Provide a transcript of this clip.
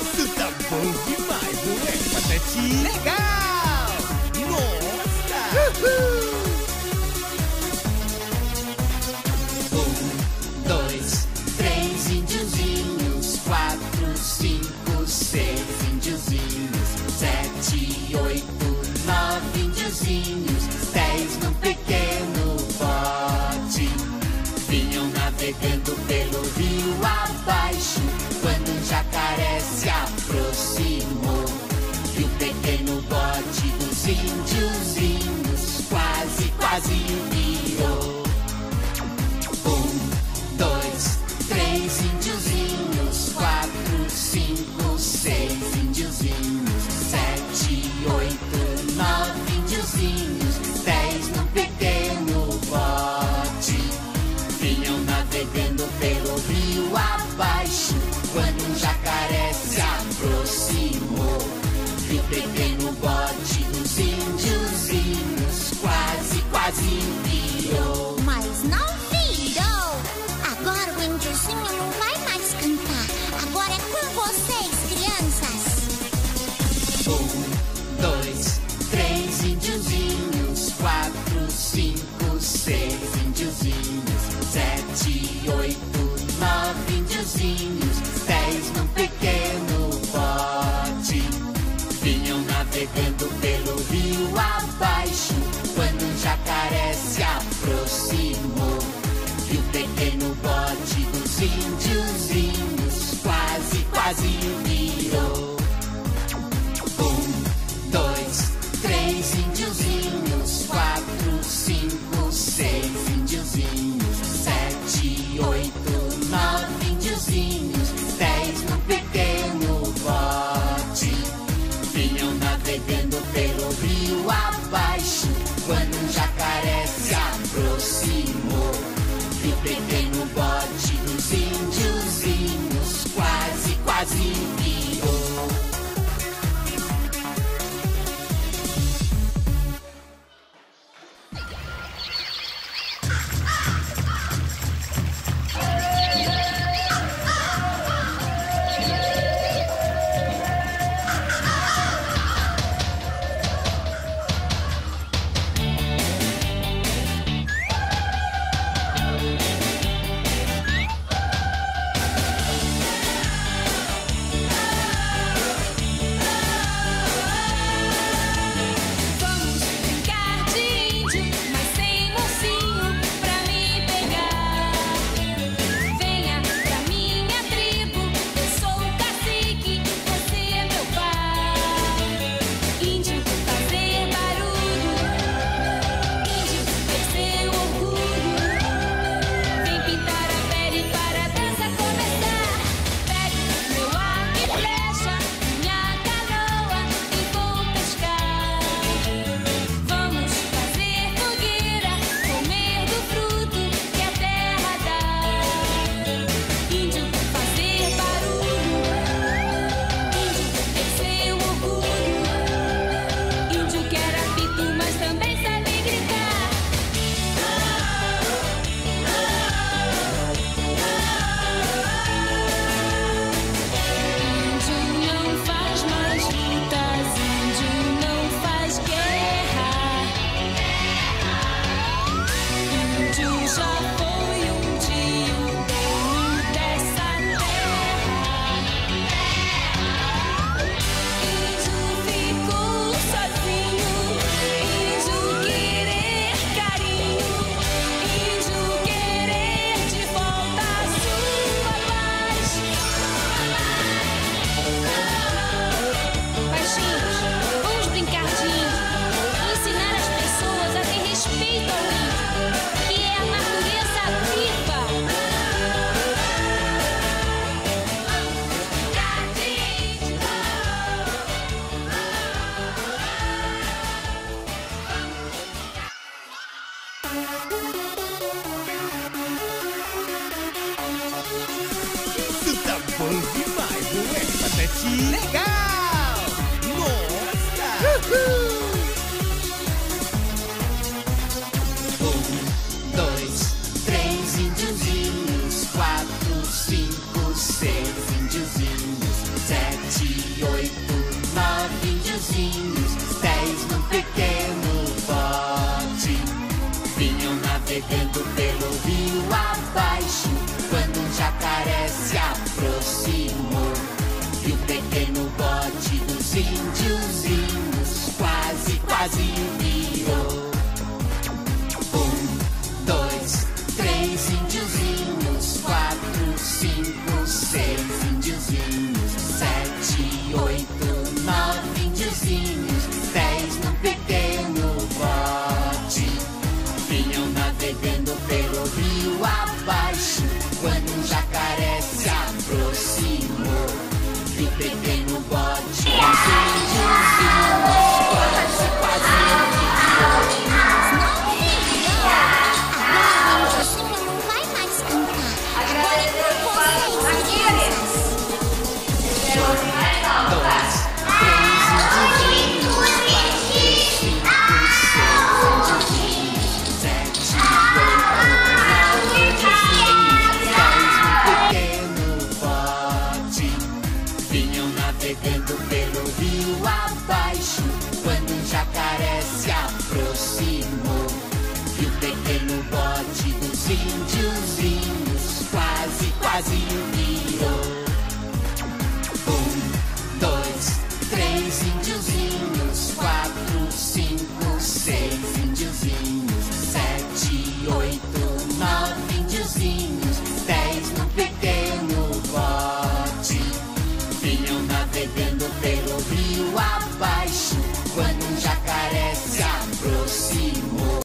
Isso tá bom demais, não é, Patati? Legal! Nossa! Um, dois, três índiozinhos, 4, 5, 6 índiozinhos, 7, 8, 9 índiozinhos, 10 num pequeno bote. Vinham navegando pelo rio abaixo, quando um jacaré se aproximou. E o pequeno bote dos índiozinhos quase virou. 1, 2, 3 índiozinhos, 4, 5, 6 índiozinhos, 7, 8, 9 índiozinhos, 10 num pequeno bote. Vinham navegando pelo rio abaixo, quando um jacaré se aproximou. E o pequeno bote dos índiozinhos quase virou. Mas não virou! Agora o índiozinho não vai mais cantar. Agora é com vocês, crianças! 1, 2, 3 índiozinhos, 4, 5, 6 índiozinhos, 7, 8, 9 índiozinhos, 10 num pequeno bote. Vinham navegando pelo rio abaixo, quando um jacaré se aproximou. E o pequeno bote dos índiozinhos quase virou. 1, 2, 3 índiozinhos, 4, 5, 6 índiozinhos, 7, 8, 9 índiozinhos, 10 num pequeno bote. Vinham navegando pelo rio abaixo, quando um jacaré se aproximou. E o pequeno bote dos índiozinhos quase virou. bom demais, não é, Patati? Legal! Nossa! Um, dois, três índiozinhos. navegando pelo rio abaixo, quando um jacaré se aproximou, e o pequeno bote dos índiozinhos quase virou. 1, 2, 3 índiozinhos, 4, 5, 6 índiozinhos, 7, 8, 9 índiozinhos, 10 no pequeno bote. Vinham navegando pelo rio abaixo, quando um jacaré se aproximou, e o pequeno bote dos índiozinhos quase virou. Navegando pelo rio abaixo, quando um jacaré se aproximou, e o pequeno bote dos índiozinhos quase virou. 1, 2, 3 índiozinhos, 4, 5, 6 índiozinhos, 7, 8, 9 índiozinhos, 10 no pequeno bote. Vinham navegando pelo rio abaixo,